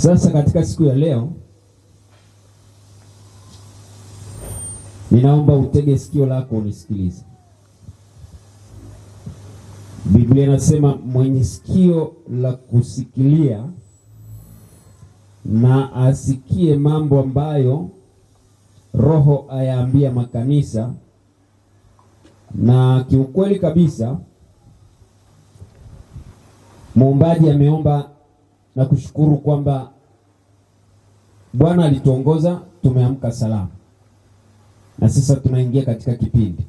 Sasa katika siku ya leo ninaomba utege sikio lako unisikilize. Biblia inasema mwenye sikio la kusikilia na asikie mambo ambayo Roho ayaambia makanisa. Na kiukweli kabisa muombaji ameomba na kushukuru kwamba Bwana alituongoza, tumeamka salama. Na sasa tunaingia katika kipindi.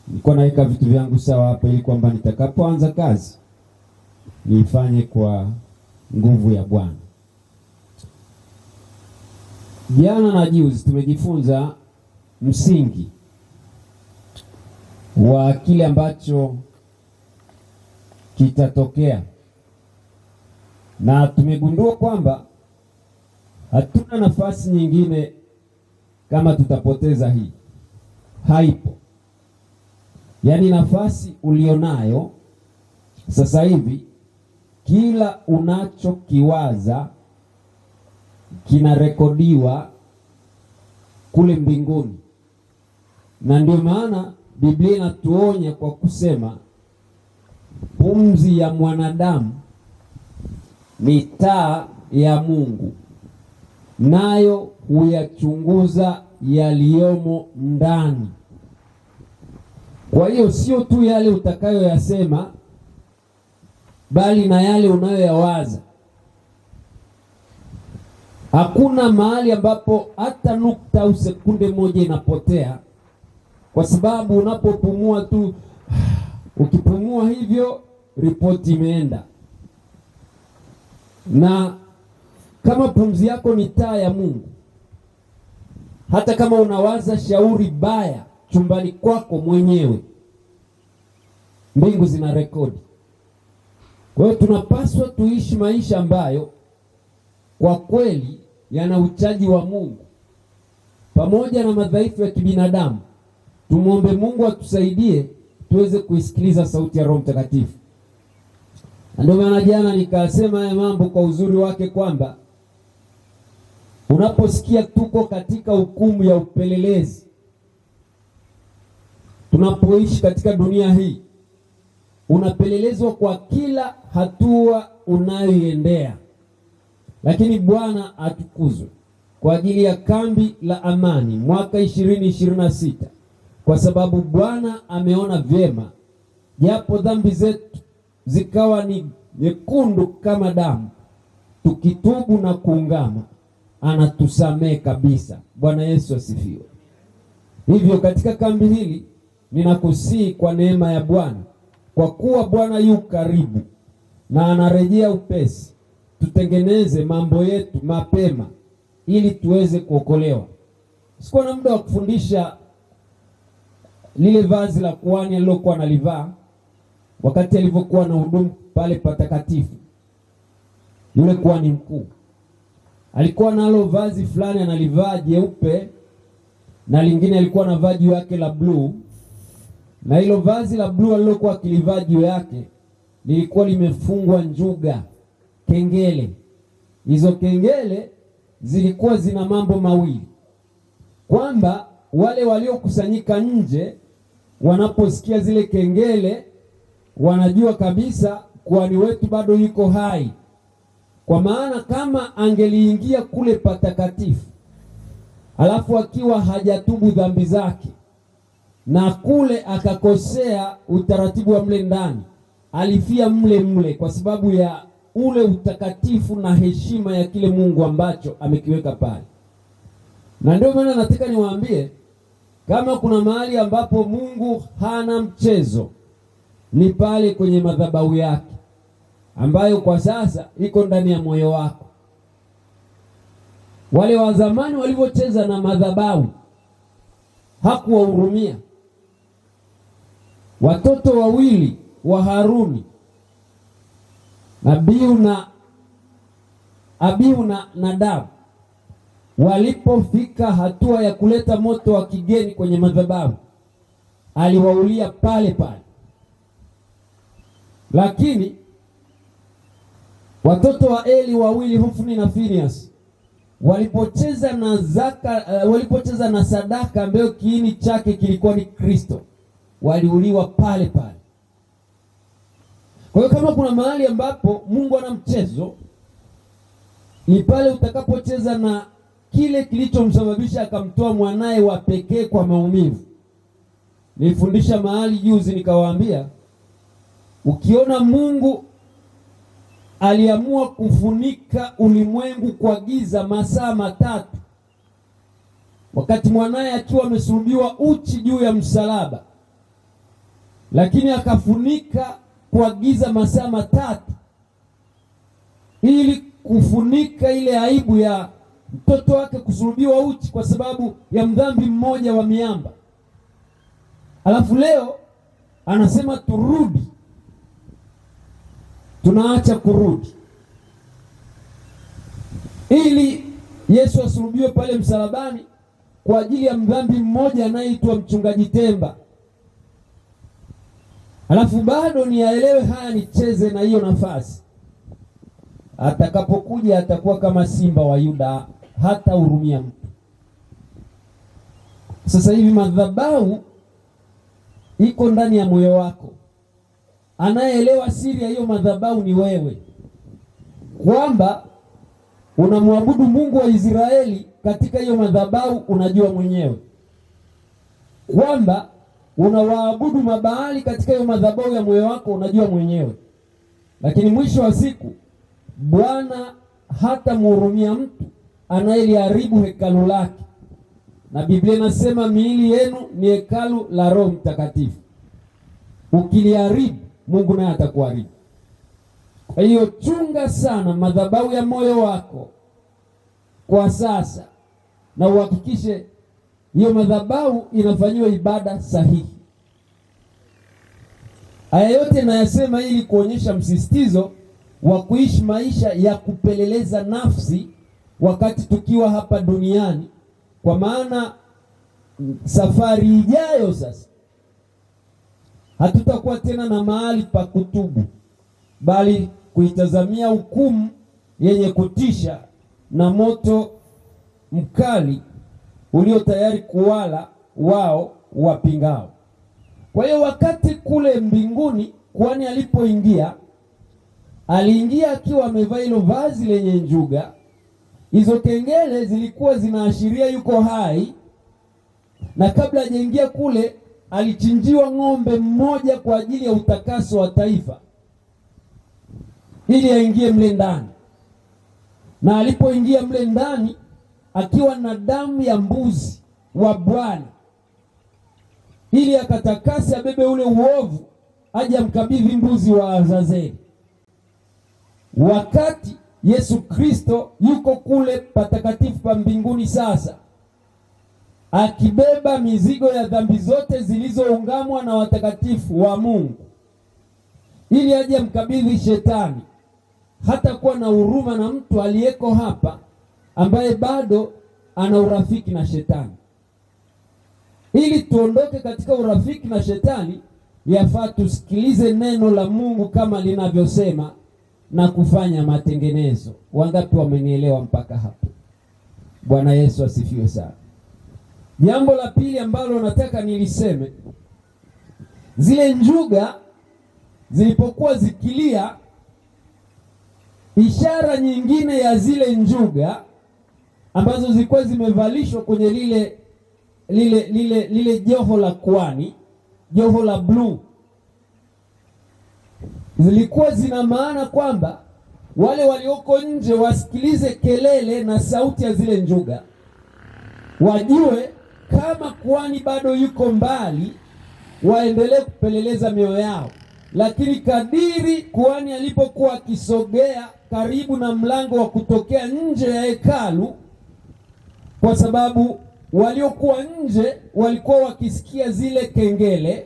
Nilikuwa naweka vitu vyangu sawa hapa ili kwamba nitakapoanza kazi niifanye kwa nguvu ya Bwana. Jana na juzi tumejifunza msingi wa kile ambacho kitatokea, na tumegundua kwamba hatuna nafasi nyingine kama tutapoteza hii. Haipo. Yaani nafasi ulionayo sasa hivi, kila unachokiwaza kinarekodiwa kule mbinguni. Na ndio maana Biblia inatuonya kwa kusema pumzi ya mwanadamu ni taa ya Mungu, nayo huyachunguza yaliyomo ndani. Kwa hiyo sio tu yale utakayoyasema, bali na yale unayoyawaza. Hakuna mahali ambapo hata nukta au sekunde moja inapotea, kwa sababu unapopumua tu, ukipumua hivyo, ripoti imeenda. Na kama pumzi yako ni taa ya Mungu, hata kama unawaza shauri baya chumbani kwako mwenyewe, mbingu zina rekodi. Kwa hiyo tunapaswa tuishi maisha ambayo kwa kweli yana uchaji wa Mungu, pamoja na madhaifu ya kibinadamu. Tumuombe Mungu atusaidie tuweze kuisikiliza sauti ya Roho Mtakatifu. Ndio maana jana nikasema haya mambo kwa uzuri wake, kwamba unaposikia tuko katika hukumu ya upelelezi, tunapoishi katika dunia hii, unapelelezwa kwa kila hatua unayoiendea. Lakini Bwana atukuzwe kwa ajili ya kambi la amani mwaka 2026, kwa sababu Bwana ameona vyema, japo dhambi zetu zikawa ni nyekundu kama damu, tukitubu na kuungama, anatusamehe kabisa. Bwana Yesu asifiwe. Hivyo katika kambi hili ninakusihi kwa neema ya Bwana, kwa kuwa Bwana yu karibu na anarejea upesi, tutengeneze mambo yetu mapema ili tuweze kuokolewa. Sikuwa na muda wa kufundisha lile vazi la kuhani alilokuwa analivaa wakati alivyokuwa na hudumu pale patakatifu. Yule kuhani mkuu alikuwa nalo vazi fulani analivaa jeupe, na lingine alikuwa na vazi yake la bluu. Na hilo vazi la bluu alilokuwa akilivaa juu yake lilikuwa limefungwa njuga, kengele. Hizo kengele zilikuwa zina mambo mawili, kwamba wale waliokusanyika nje wanaposikia zile kengele wanajua kabisa kuhani wetu bado yuko hai. Kwa maana kama angeliingia kule patakatifu alafu akiwa hajatubu dhambi zake, na kule akakosea utaratibu wa mle ndani, alifia mle mle, kwa sababu ya ule utakatifu na heshima ya kile Mungu ambacho amekiweka pale. Na ndio maana nataka niwaambie, kama kuna mahali ambapo Mungu hana mchezo, ni pale kwenye madhabahu yake, ambayo kwa sasa iko ndani ya moyo wako. Wale wa zamani walivyocheza na madhabahu, hakuwahurumia. Watoto wawili wa Haruni, Abihu na Nadabu, walipofika hatua ya kuleta moto wa kigeni kwenye madhabahu, aliwaulia pale pale. Lakini Watoto wa Eli wawili, Hofni na Finehasi, walipocheza na sadaka ambayo kiini chake kilikuwa ni Kristo, waliuliwa pale pale. Kwa hiyo kama kuna mahali ambapo Mungu ana mchezo, ni pale utakapocheza na kile kilichomsababisha akamtoa mwanaye wa pekee kwa maumivu. Nilifundisha mahali juzi nikawaambia, ukiona Mungu aliamua kufunika ulimwengu kwa giza masaa 3, wakati mwanaye akiwa amesulubiwa uchi juu ya msalaba, lakini akafunika kwa giza masaa 3 ili kufunika ile aibu ya mtoto wake kusulubiwa uchi kwa sababu ya mdhambi mmoja wa miamba. Alafu leo anasema turudi, tunaacha kurudi ili Yesu asulubiwe pale msalabani kwa ajili ya mdhambi mmoja anayeitwa mchungaji Temba. Alafu bado niyaelewe haya, nicheze na hiyo nafasi. Atakapokuja atakuwa kama simba wa Yuda, hata hurumia mtu. Sasa hivi madhabahu iko ndani ya moyo wako. Anayeelewa siri ya hiyo madhabahu ni wewe, kwamba unamwabudu Mungu wa Israeli katika hiyo madhabahu. Unajua mwenyewe kwamba unawaabudu mabaali katika hiyo madhabahu ya moyo wako, unajua mwenyewe. Lakini mwisho wa siku Bwana hata mhurumia mtu anayeliharibu hekalu lake, na Biblia inasema miili yenu ni hekalu la Roho Mtakatifu. Ukiliharibu, Mungu naye atakuharibu. Kwa hiyo chunga sana madhabahu ya moyo wako kwa sasa, na uhakikishe hiyo madhabahu inafanyiwa ibada sahihi. Haya yote nayasema ili kuonyesha msisitizo wa kuishi maisha ya kupeleleza nafsi wakati tukiwa hapa duniani, kwa maana safari ijayo sasa hatutakuwa tena na mahali pa kutubu, bali kuitazamia hukumu yenye kutisha na moto mkali ulio tayari kuwala wao wapingao. Kwa hiyo wakati kule mbinguni kuhani alipoingia, aliingia akiwa amevaa hilo vazi lenye njuga. Hizo kengele zilikuwa zinaashiria yuko hai, na kabla hajaingia kule alichinjiwa ng'ombe mmoja kwa ajili ya utakaso wa taifa ili aingie mle ndani. Na alipoingia mle ndani akiwa na damu ya mbuzi wa Bwana, ili akatakase, abebe ule uovu, aje amkabidhi mbuzi wa Azazeli. Wakati Yesu Kristo yuko kule patakatifu pa mbinguni sasa, akibeba mizigo ya dhambi zote zilizoungamwa na watakatifu wa Mungu, ili aje amkabidhi Shetani. Hata kuwa na huruma na mtu aliyeko hapa ambaye bado ana urafiki na Shetani. Ili tuondoke katika urafiki na Shetani, yafaa tusikilize neno la Mungu kama linavyosema na kufanya matengenezo. Wangapi wamenielewa mpaka hapo? Bwana Yesu asifiwe sana. Jambo la pili ambalo nataka niliseme, zile njuga zilipokuwa zikilia, ishara nyingine ya njuga ambazo zilikuwa zimevalishwa kwenye lile joho la kuhani, joho la bluu, zilikuwa zina maana kwamba wale walioko nje wasikilize kelele na sauti ya zile njuga, wajue kama kuhani bado yuko mbali, waendelee kupeleleza mioyo yao. Lakini kadiri kuhani alipokuwa akisogea karibu na mlango wa kutokea nje ya hekalu, kwa sababu waliokuwa nje walikuwa wakisikia zile kengele,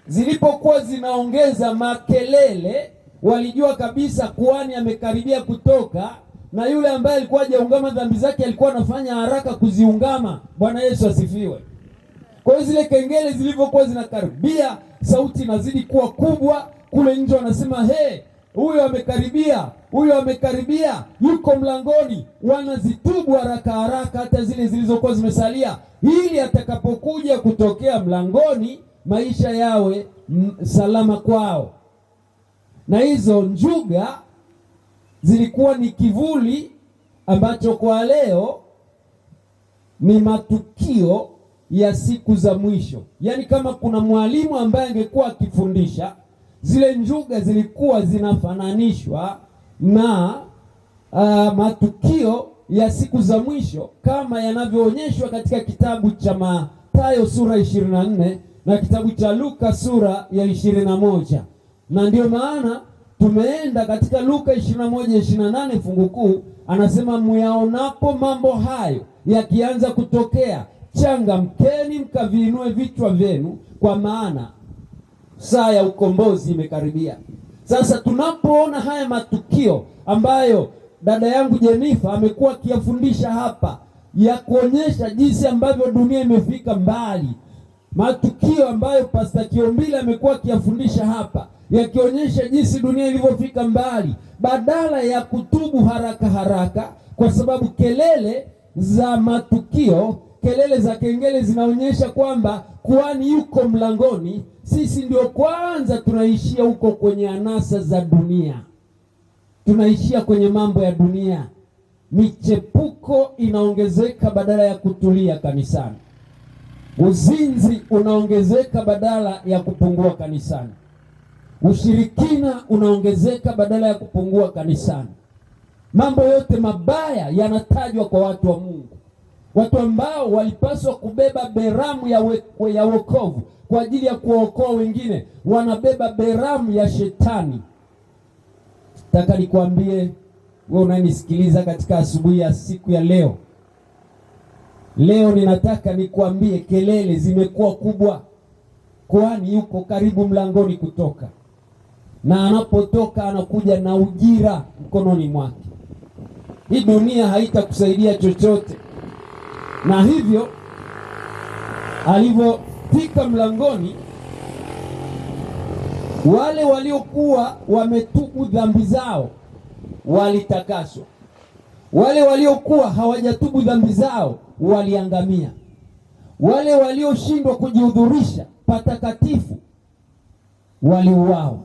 zilipokuwa zinaongeza makelele, walijua kabisa kuhani amekaribia kutoka, na yule ambaye alikuwa hajaungama dhambi zake alikuwa anafanya haraka kuziungama. Bwana Yesu asifiwe. Kwa hiyo zile kengele zilivyokuwa zinakaribia, sauti inazidi kuwa kubwa. Kule nje wanasema, huyo amekaribia, huyo amekaribia, yuko mlangoni. Wanazitubu haraka haraka hata zile zilizokuwa zimesalia, ili atakapokuja kutokea mlangoni maisha yawe salama kwao. Na hizo njuga zilikuwa ni kivuli ambacho kwa leo ni matukio ya siku za mwisho. Yaani kama kuna mwalimu ambaye angekuwa akifundisha, zile njuga zilikuwa zinafananishwa na matukio ya siku za mwisho kama yanavyoonyeshwa katika kitabu cha Mathayo sura 24 na kitabu cha Luka sura ya 21. Na ndio maana tumeenda katika Luka 21:28 fungu kuu, anasema muyaonapo mambo hayo yakianza kutokea, changamkeni mkaviinue vichwa vyenu, kwa maana saa ya ukombozi imekaribia. Sasa tunapoona haya matukio ambayo dada yangu Jenifa amekuwa akiyafundisha hapa, ya kuonyesha jinsi ambavyo dunia imefika mbali, matukio ambayo Pastor Kiombile amekuwa akiyafundisha hapa yakionyesha jinsi dunia ilivyofika mbali, badala ya kutubu haraka haraka, kwa sababu kelele za matukio, kelele za kengele zinaonyesha kwamba kuhani yuko mlangoni, sisi ndio kwanza tunaishia huko kwenye anasa za dunia, tunaishia kwenye mambo ya dunia. Michepuko inaongezeka badala ya kutulia kanisani. Uzinzi unaongezeka badala ya kupungua kanisani. Ushirikina unaongezeka badala ya kupungua kanisani. Mambo yote mabaya yanatajwa kwa watu wa Mungu, watu ambao walipaswa kubeba beramu ya wokovu kwa ajili ya kuokoa wengine, wanabeba beramu ya shetani. Nataka nikwambie wewe unanisikiliza katika asubuhi ya siku ya leo, ninataka nikwambie kelele zimekuwa kubwa. Kwani yuko karibu mlangoni kutoka, na anapotoka anakuja na ujira mkononi mwake. Hii dunia haitakusaidia chochote, na hivyo alivyofika mlangoni, wale waliokuwa wametubu dhambi zao walitakaswa, wale waliokuwa hawajatubu dhambi zao waliangamia, wale walioshindwa kujihudhurisha patakatifu waliuawa.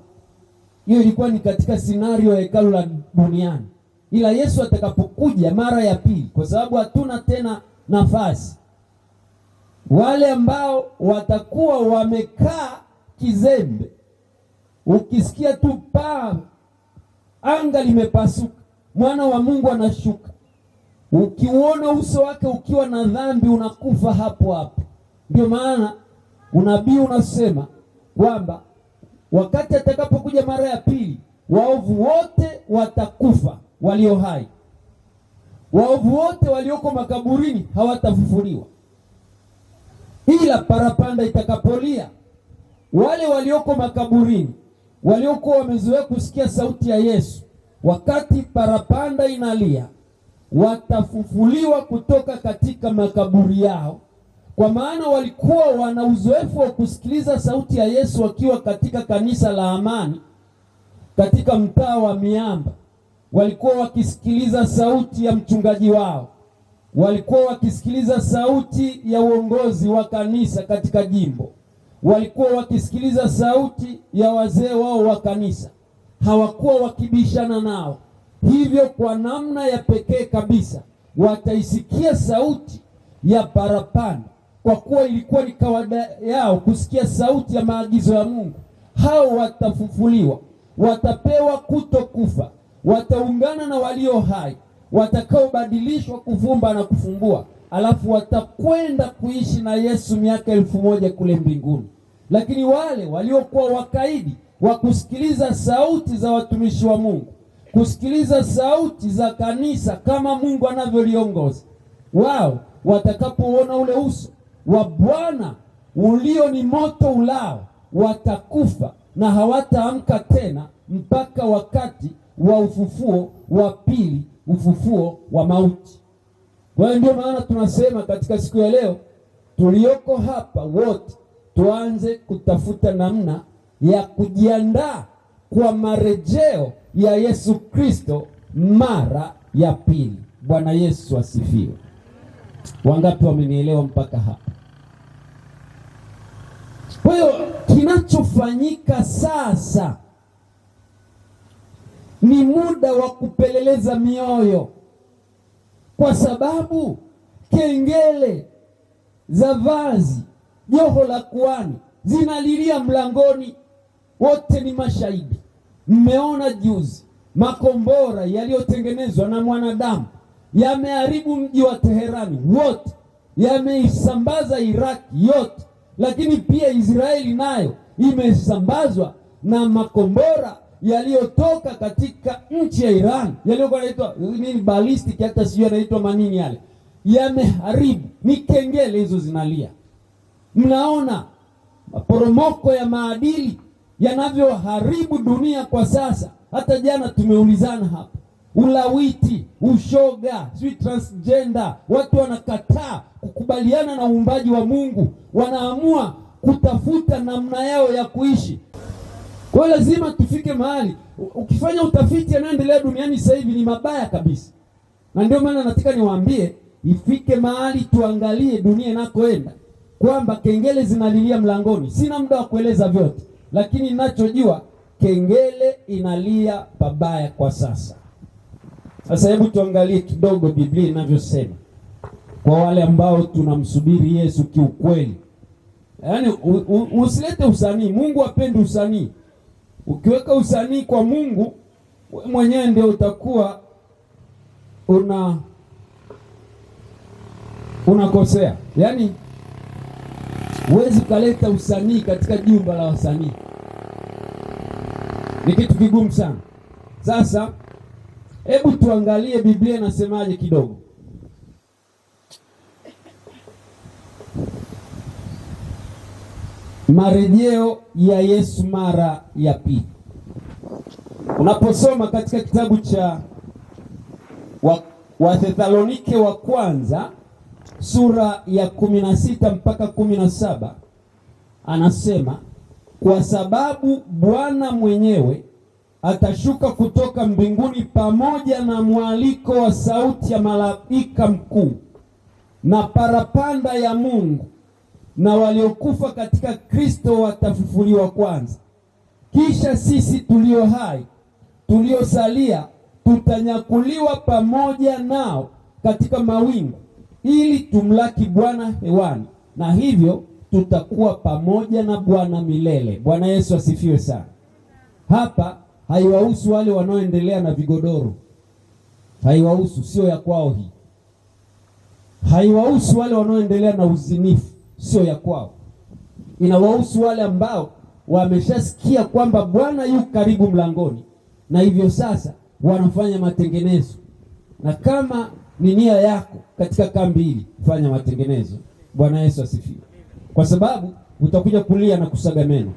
Hiyo ilikuwa ni katika scenario ya hekalu la duniani. Ila Yesu atakapokuja mara ya pili, kwa sababu hatuna tena nafasi, wale ambao watakuwa wamekaa kizembe, ukisikia tu paa anga limepasuka, mwana wa Mungu anashuka, ukiuona uso wake ukiwa na dhambi, unakufa hapo hapo. Ndio maana unabii unasema kwamba wakati atakapokuja mara ya pili, waovu wote watakufa walio hai, waovu wote walioko makaburini hawatafufuliwa, ila parapanda itakapolia, wale walioko makaburini, waliokuwa wamezoea kusikia sauti ya Yesu, wakati parapanda inalia, watafufuliwa kutoka katika makaburi yao, kwa maana walikuwa wana uzoefu wa kusikiliza sauti ya Yesu wakiwa katika kanisa la Amani katika mtaa wa Miamba. Walikuwa wakisikiliza sauti ya mchungaji wao, walikuwa wakisikiliza sauti ya uongozi wa kanisa katika jimbo, walikuwa wakisikiliza sauti ya wazee wao wa kanisa, hawakuwa wakibishana nao. Hivyo kwa namna ya pekee kabisa wataisikia sauti ya parapanda, kwa kuwa ilikuwa ni kawaida yao kusikia sauti ya maagizo ya Mungu. Hao watafufuliwa, watapewa kutokufa, wataungana na walio hai watakaobadilishwa kufumba na kufumbua, alafu watakwenda kuishi na Yesu miaka 1000 kule mbinguni. Lakini wale waliokuwa wakaidi wa kusikiliza sauti za watumishi wa Mungu, kusikiliza sauti za kanisa kama Mungu anavyoliongoza, wao watakapoona ule uso wa Bwana ulio ni moto ulao, watakufa na hawataamka tena mpaka wakati wa ufufuo wa pili, ufufuo wa mauti. Kwa hiyo ndio maana tunasema katika siku ya leo tulioko hapa wote tuanze kutafuta namna ya kujiandaa kwa marejeo ya Yesu Kristo mara ya pili. Bwana Yesu asifiwe. Wangapi wamenielewa mpaka hapa? Kwa hiyo kinachofanyika sasa ni muda wa kupeleleza mioyo, kwa sababu kengele za vazi, joho la kuhani zinalilia mlangoni. Wote ni mashahidi. Mmeona juzi makombora yaliyotengenezwa na mwanadamu yameharibu mji wa Teherani wote, yameisambaza Iraki yote, lakini pia Israeli nayo imesambazwa na makombora yaliyotoka katika nchi ya Iran, yaliyokuwa yanaitwa nini, ballistic, hata sio yanaitwa manini yale, yameharibu. Ni kengele hizo zinalia. Mnaona maporomoko ya maadili yanavyoharibu dunia kwa sasa. Hata jana tumeulizana hapa, ulawiti, ushoga, transgender, watu wanakataa kukubaliana na uumbaji wa Mungu, wanaamua kutafuta namna yao ya kuishi. Kwa hiyo lazima tufike mahali, ukifanya utafiti yanayoendelea duniani sasa hivi ni mabaya kabisa. Na ndio maana nataka niwaambie, ifike mahali tuangalie dunia inakoenda, kwamba kengele zinalilia mlangoni. Sina muda wa kueleza vyote, lakini ninachojua kengele inalia pabaya kwa sasa. Sasa hebu tuangalie kidogo Biblia inavyosema, kwa wale ambao tunamsubiri Yesu kiukweli. Yaani usilete usanii. Mungu hapendi usanii. Ukiweka usanii kwa Mungu, wewe mwenyewe ndio utakuwa unakosea. Yaani huwezi kaleta usanii katika jumba la wasanii, ni kitu kigumu sana. Sasa hebu tuangalie Biblia inasemaje kidogo. Marejeo ya Yesu mara ya pili. Unaposoma katika kitabu cha Wathesalonike wa kwanza sura ya 16 mpaka 17, anasema, kwa sababu Bwana mwenyewe atashuka kutoka mbinguni pamoja na mwaliko wa sauti ya malaika mkuu na parapanda ya Mungu, na waliokufa katika Kristo watafufuliwa kwanza. Kisha sisi tulio hai tuliosalia tutanyakuliwa pamoja nao katika mawingu, ili tumlaki Bwana hewani, na hivyo tutakuwa pamoja na Bwana milele. Bwana Yesu asifiwe sana. Hapa haiwahusu wale wanaoendelea na vigodoro, haiwahusu, sio ya kwao hii. Haiwahusu wale wanaoendelea na uzinifu, sio ya kwao. Inawahusu wale ambao wameshasikia kwamba Bwana yu karibu mlangoni, na hivyo sasa wanafanya matengenezo. Na kama ni nia yako katika kambi hili, fanya matengenezo. Bwana Yesu asifiwe. Kwa sababu utakuja kulia na kusaga meno.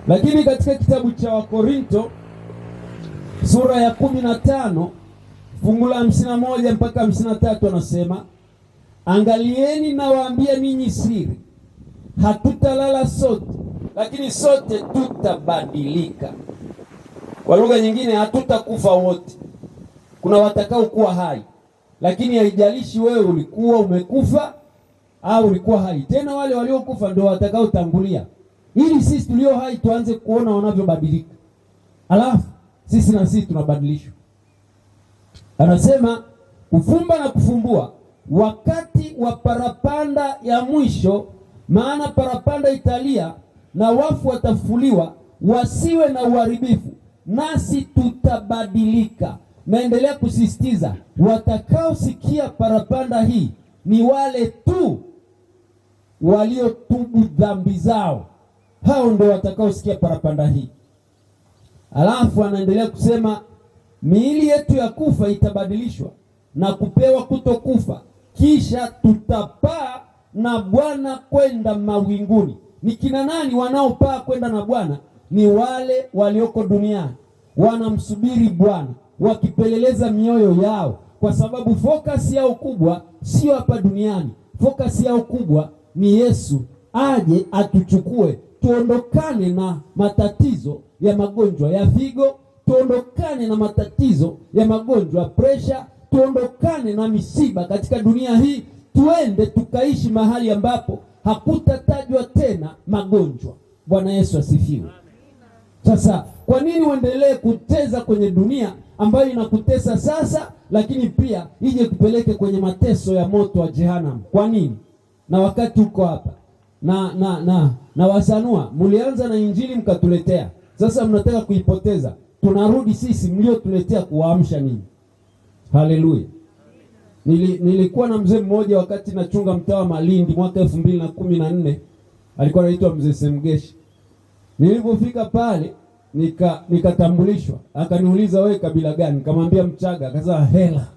Lakini katika kitabu cha Wakorinto sura ya 15 fungu la 51 mpaka 53, anasema, angalieni nawaambia ninyi siri, hatutalala sote, lakini sote tutabadilika. Kwa lugha nyingine, hatutakufa wote. Kuna watakao kuwa hai, lakini haijalishi wewe ulikuwa umekufa au ulikuwa hai. Tena wale waliokufa ndio watakao tangulia, ili sisi tulio hai tuanze kuona wanavyobadilika, alafu sisi na sisi tunabadilishwa. Anasema kufumba na kufumbua wakati wa parapanda ya mwisho, maana parapanda italia na wafu watafufuliwa, wasiwe na uharibifu, nasi tutabadilika. Naendelea kusisitiza, watakaosikia parapanda hii ni wale tu waliotubu dhambi zao. Hao ndio watakaosikia parapanda hii. Alafu anaendelea kusema, miili yetu ya kufa itabadilishwa na kupewa kutokufa, kisha tutapaa na Bwana kwenda mawinguni. Ni kina nani wanaopaa kwenda na Bwana? Ni wale walioko duniani wanamsubiri Bwana, wakipeleleza mioyo yao, kwa sababu focus yao kubwa sio hapa duniani. Focus yao kubwa ni Yesu aje atuchukue tuondokane na matatizo ya magonjwa ya figo, tuondokane na matatizo ya magonjwa ya presha, tuondokane na misiba katika dunia hii, tuende tukaishi mahali ambapo hakutatajwa tena magonjwa. Bwana Yesu asifiwe. Sasa kwa nini uendelee kuteza kwenye dunia ambayo inakutesa sasa, lakini pia ije kupeleke kwenye mateso ya moto wa jehanamu? Kwa nini? Na wakati uko hapa na wasanua, mlianza na injili mkatuletea, sasa mnataka kuipoteza. Tunarudi sisi mliotuletea kuwaamsha nini. Haleluya. Nilikuwa na mzee mmoja wakati nachunga mtaa wa Malindi mwaka 2014, alikuwa anaitwa Mzee Semgeshi. Nilipofika pale nikatambulishwa, akaniuliza wewe kabila gani? Nikamwambia Mchaga. Akasema hela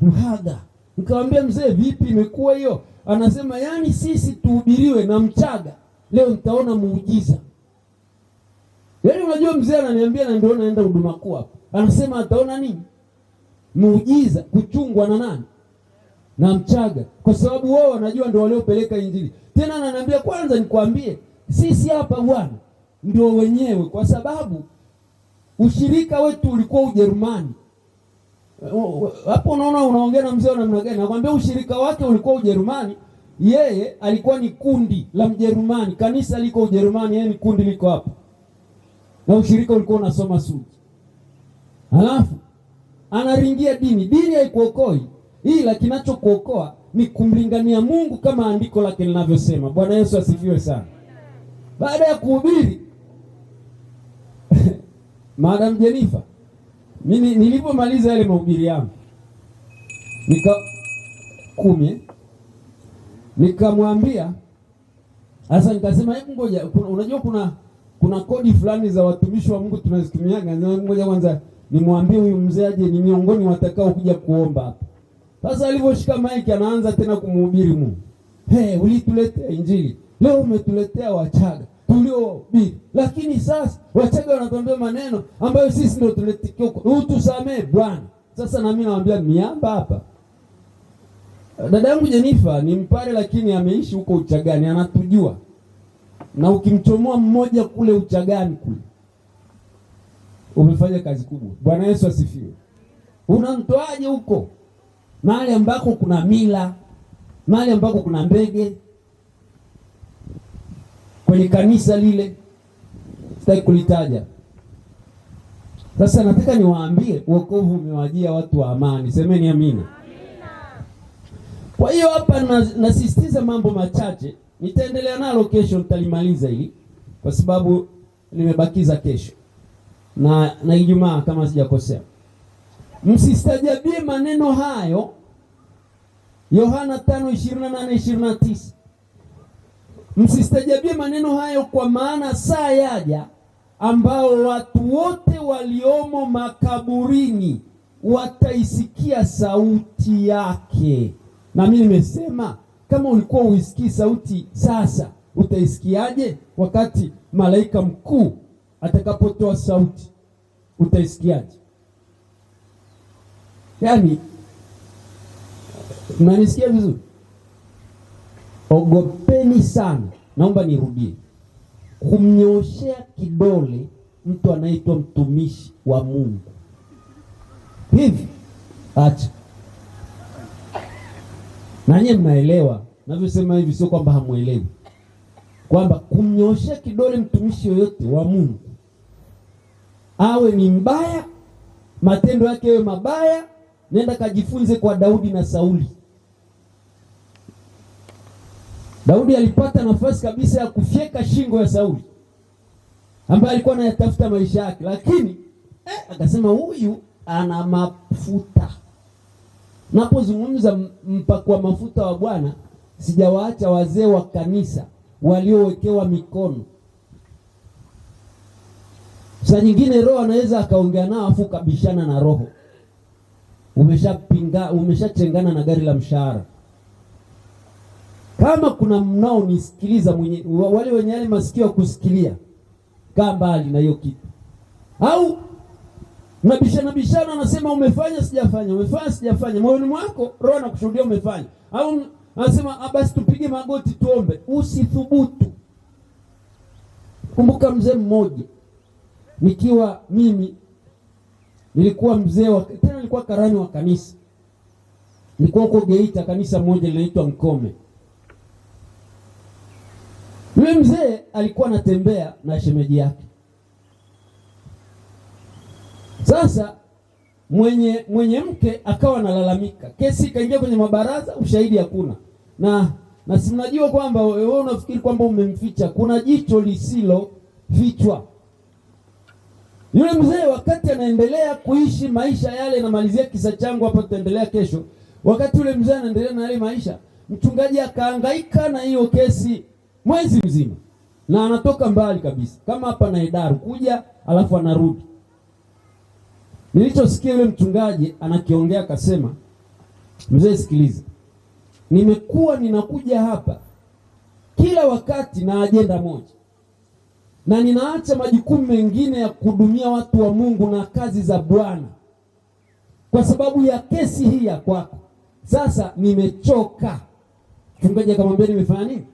Mhaga. Nikamwambia mzee, vipi imekuwa hiyo? Anasema yani sisi tuhubiriwe na Mchaga, leo nitaona muujiza. Yaani unajua mzee ananiambia, na ndio naenda huduma kuu hapa, anasema ataona nini? Muujiza, kuchungwa na nani? Na Mchaga, kwa sababu wao wanajua ndio waliopeleka injili. Tena ananiambia, kwanza nikwambie sisi hapa bwana ndio wenyewe, kwa sababu ushirika wetu ulikuwa Ujerumani. Hapo unaona unaongea na mzee namna gani? Nakwambia ushirika wake ulikuwa Ujerumani, yeye alikuwa ni kundi la Mjerumani, kanisa liko Ujerumani, yeye ni kundi liko hapa, na ushirika ulikuwa unasoma suti. Halafu anaringia dini haikuokoi, ila kinachokuokoa ni kumlingania Mungu kama andiko lake linavyosema. Bwana Yesu asifiwe sana. Baada ya kuhubiri Madam Jennifer, mimi nilipomaliza yale mahubiri yangu nikamwambia sasa, nikasema hebu ngoja, unajua kuna kodi fulani za watumishi wa Mungu tunazitumiaga, ngoja kwanza nimwambie huyu mzee aje, ni miongoni watakao kuja kuomba hapa. Sasa alivyoshika maiki anaanza tena kumhubiri Mungu. Ulituletea injili, leo umetuletea Wachaga tuliohubiri, lakini sasa Wachaga wanatuambia maneno ambayo sisi ndio tuletikia huko, utusamee Bwana. Sasa na mimi nawaambia miamba hapa. Dada yangu Jennifer ni Mpare, lakini ameishi huko Uchagani, anatujua. Na ukimchomoa mmoja kule Uchagani kule, umefanya kazi kubwa. Bwana Yesu asifiwe. Unamtoaje huko mahali ambako kuna mila, mahali ambako kuna mbege, kwenye kanisa lile sitaki kulitaja. Sasa nataka niwaambie wokovu umewajia watu wa amani. Semeni amina. Kwa hiyo hapa nasisitiza mambo machache, nitaendelea nalo kesho, nitalimaliza hili kwa sababu nimebakiza kesho na Ijumaa kama sijakosea. Msistajabie maneno hayo, Yohana 5:28-29. Msistajabie maneno hayo, kwa maana saa yaja ambao watu wote waliomo makaburini wataisikia sauti yake. Na mimi nimesema kama ulikuwa uisikii sauti, sasa utaisikiaje wakati malaika mkuu atakapotoa sauti? Utaisikiaje? Yaani, mnanisikia vizuri? Ogopeni sana, naomba nirudie, kumnyoshea kidole mtu anaitwa mtumishi wa Mungu. Hivi acha. Na nyinyi mnaelewa navyosema hivi, sio kwamba hamuelewi kwamba kumnyoshea kidole mtumishi yoyote wa Mungu, awe ni mbaya, matendo yake yawe mabaya, nenda kajifunze kwa Daudi na Sauli. Daudi alipata nafasi kabisa ya kufyeka shingo ya Sauli ambaye alikuwa anayatafuta maisha yake, lakini akasema huyu ana mafuta. Napozungumza mpakwa mafuta wa Bwana, sijawaacha wazee wa kanisa waliowekewa mikono. Saa nyingine roho anaweza akaongea nao afu kabishana na roho. Umeshachengana na gari la mshahara. Kama kuna mnao nisikiliza, wale wenye yale masikio ya kusikilia, kaa mbali na hiyo kitu. Au bishana anasema umefanya sijafanya, umefanya sijafanya, moyoni mwako roho anakushuhudia umefanya. Au anasema basi tupige magoti tuombe. Usithubutu. Kumbuka mzee mmoja, nikiwa mimi nilikuwa mzee tena nilikuwa karani wa kanisa. Nilikuwa huko Geita, kanisa moja linaitwa Mkome. Yule mzee alikuwa anatembea na shemeji yake. Sasa mwenye mke akawa analalamika. Kesi ikaingia kwenye mabaraza, ushahidi hakuna. Na si mnajua kwamba wewe unafikiri kwamba umemficha, kuna jicho lisilo fichwa. Yule mzee wakati anaendelea kuishi maisha yale, namalizia kisa changu hapa, tutaendelea kesho. Wakati yule mzee anaendelea na yale maisha, mchungaji akahangaika na hiyo kesi mwezi mzima, na anatoka mbali kabisa kama hapa na Hedaru kuja, alafu anarudi. Nilichosikia yule mchungaji anakiongea, akasema, mzee sikiliza, nimekuwa ninakuja hapa kila wakati na ajenda moja, na ninaacha majukumu mengine ya kuhudumia watu wa Mungu na kazi za Bwana kwa sababu ya kesi hii ya kwako. Sasa nimechoka. Mchungaji akamwambia, nimefanya nini?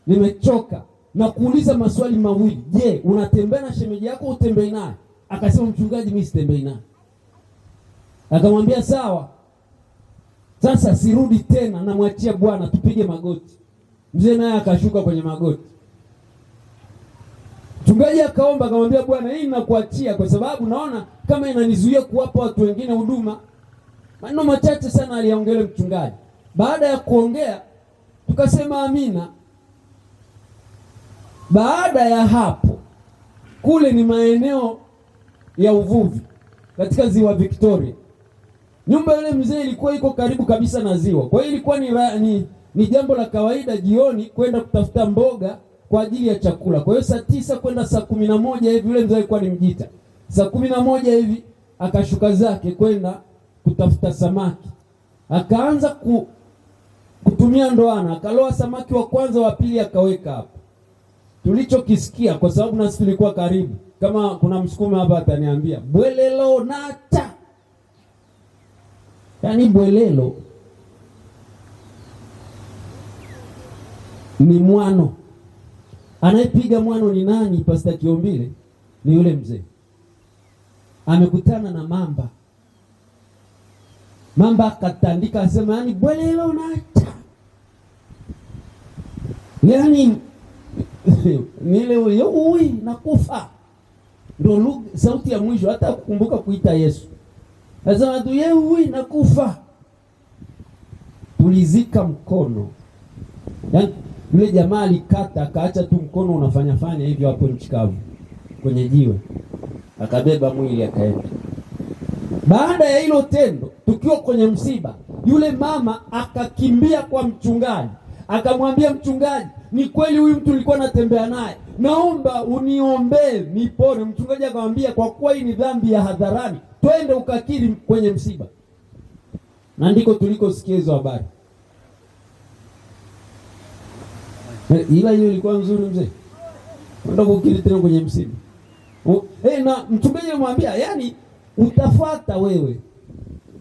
Nimechoka na kuuliza maswali mawili. Je, unatembea na shemeji yako utembei naye? Akasema, mchungaji, mimi sitembei naye. Akamwambia, sawa, sasa sirudi tena, namwachia Bwana, tupige magoti. Mzee naye akashuka kwenye magoti. Mchungaji akaomba, akamwambia, Bwana, hii ninakuachia kwa sababu naona kama inanizuia kuwapa watu wengine huduma. Maneno machache sana aliongea mchungaji. Baada ya kuongea tukasema amina. Baada ya hapo, kule ni maeneo ya uvuvi katika ziwa Victoria. Nyumba yule mzee ilikuwa iko karibu kabisa na ziwa. Kwa hiyo ilikuwa ni jambo la kawaida jioni kwenda kutafuta mboga kwa ajili ya chakula. Kwa hiyo saa 9 kwenda saa 11 hivi yule mzee alikuwa ni Mjita. Saa 11 hivi akashuka zake kwenda kutafuta samaki. Akaanza kutumia ndoana, akaloa samaki wa kwanza, wa pili akaweka hapo. Tulichokisikia, kwa sababu nasi tulikuwa karibu, kama kuna Msukuma hapa ataniambia, bwelelo nata. Yaani bwelelo ni mwano. Anayepiga mwano ni nani? Pastor Kiombile. Ni yule mzee. Amekutana na mamba. Mamba akatandika, asema, yaani bwelelo nata. Yaani nile ui nakufa. Ndio sauti ya mwisho, hata kukumbuka kuita Yesu. Asema tu ui nakufa. Tulizika mkono. Yaani yule jamaa alikata, akaacha tu mkono unafanya hivyo hapo mchikavu kwenye jiwe. Akabeba mwili akaenda. Baada ya hilo tendo, tukiwa kwenye msiba, yule mama akakimbia kwa mchungaji. Akamwambia mchungaji, ni kweli huyu mtu nilikuwa natembea naye, naomba uniombee nipone. Mchungaji akamwambia, kwa kuwa hii ni dhambi ya hadharani, twende ukakiri kwenye msiba. Na ndiko tulikosikia hizo habari. Ila hiyo ilikuwa nzuri mzee. Kwenda kukiri tena kwenye msiba. Na mchungaji amwambia, yaani utafuata wewe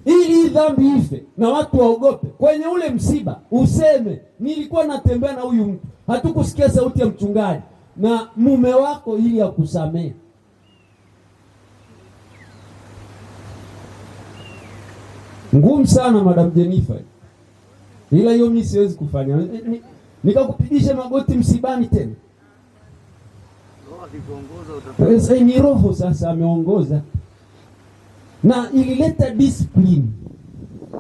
ili dhambi ife na watu waogope. Kwenye ule msiba useme, nilikuwa natembea na huyu mtu, hatukusikia sauti ya mchungaji na mume wako ili akusamee. Ngumu sana Madam Jennifer. Ila hiyo mimi siwezi kufanya. Nikakupigisha magoti msibani tena. Sasa ni roho sasa ameongoza. Na ilileta discipline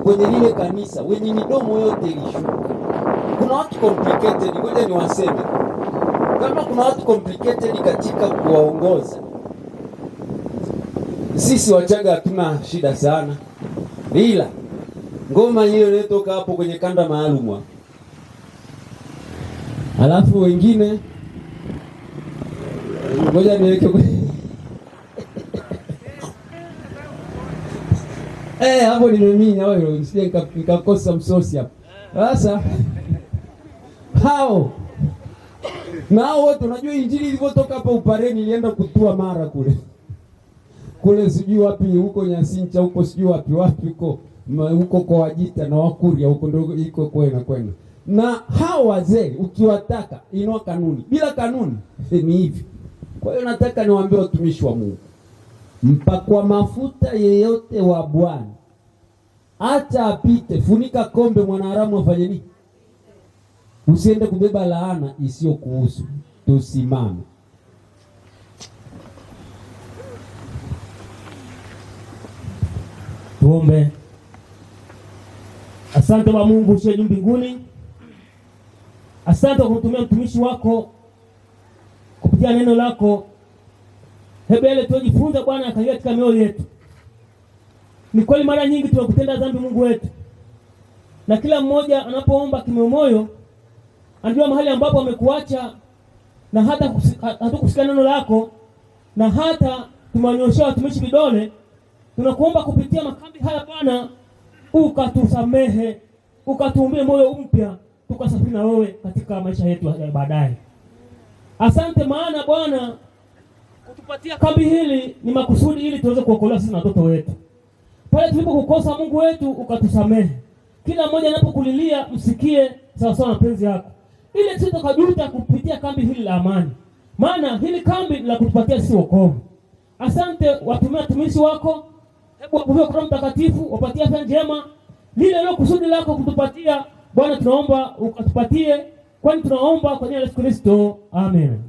kwenye lile kanisa, wenye midomo yote ilishuka. Kuna watu complicated, ngoja niwaseme. Kama kuna watu complicated katika kuwaongoza, sisi Wachaga hatuna shida sana. Ila ngoma hiyo inatoka hapo kwenye kanda maalum. Alafu wengine ngoja niweke hapo nimeminya wewe nisije nikakosa msosi hapo. Sasa nao wote unajua injili ilivyotoka hapa Upareni ilienda kutua Mara kule sijui wapi huko Nyasincha huko sijui wapi huko kwa Wajita na Wakuria huko ndio iko kwenda. Na hao wazee ukiwataka inua kanuni. Bila kanuni ni hivi. Kwa hiyo nataka niwaambie watumishi wa Mungu, mpakwa mafuta yeyote wa Bwana acha apite, funika kombe, mwanaharamu afanye nini? Usiende kubeba laana isiyokuhusu. Tusimame. Tuombe. Asante wa Mungu uliye juu mbinguni, asante kwa kutumia mtumishi wako kupitia neno lako. Hebele tujifunze Bwana akaingia katika mioyo yetu. Ni kweli mara nyingi tunakutenda dhambi Mungu wetu, na kila mmoja anapoomba kimoyo anajua mahali ambapo amekuacha, na hata hatukusikia neno lako, na hata tumewanyoshea watumishi vidole. Tunakuomba kupitia makambi haya Bwana, ukatusamehe, ukatuumbie moyo mpya, tukasafiri na wewe katika maisha yetu ya baadaye. Asante maana Bwana kutupatia kambi hili ni makusudi ili tuweze kuokolewa sisi na watoto wetu. Pale tulipokukosa Mungu wetu ukatusamehe. Kila mmoja anapokulilia msikie sawa sawa na mapenzi yako, ili sisi tukajuta kupitia kambi hili la amani, maana hili kambi la kutupatia sisi wokovu. Asante watumia watumishi wako, hebu wakupe kwa Mtakatifu, wapatie afya njema, lile lilo kusudi lako kutupatia Bwana, tunaomba ukatupatie, kwani tunaomba kwa jina la Yesu Kristo, amen.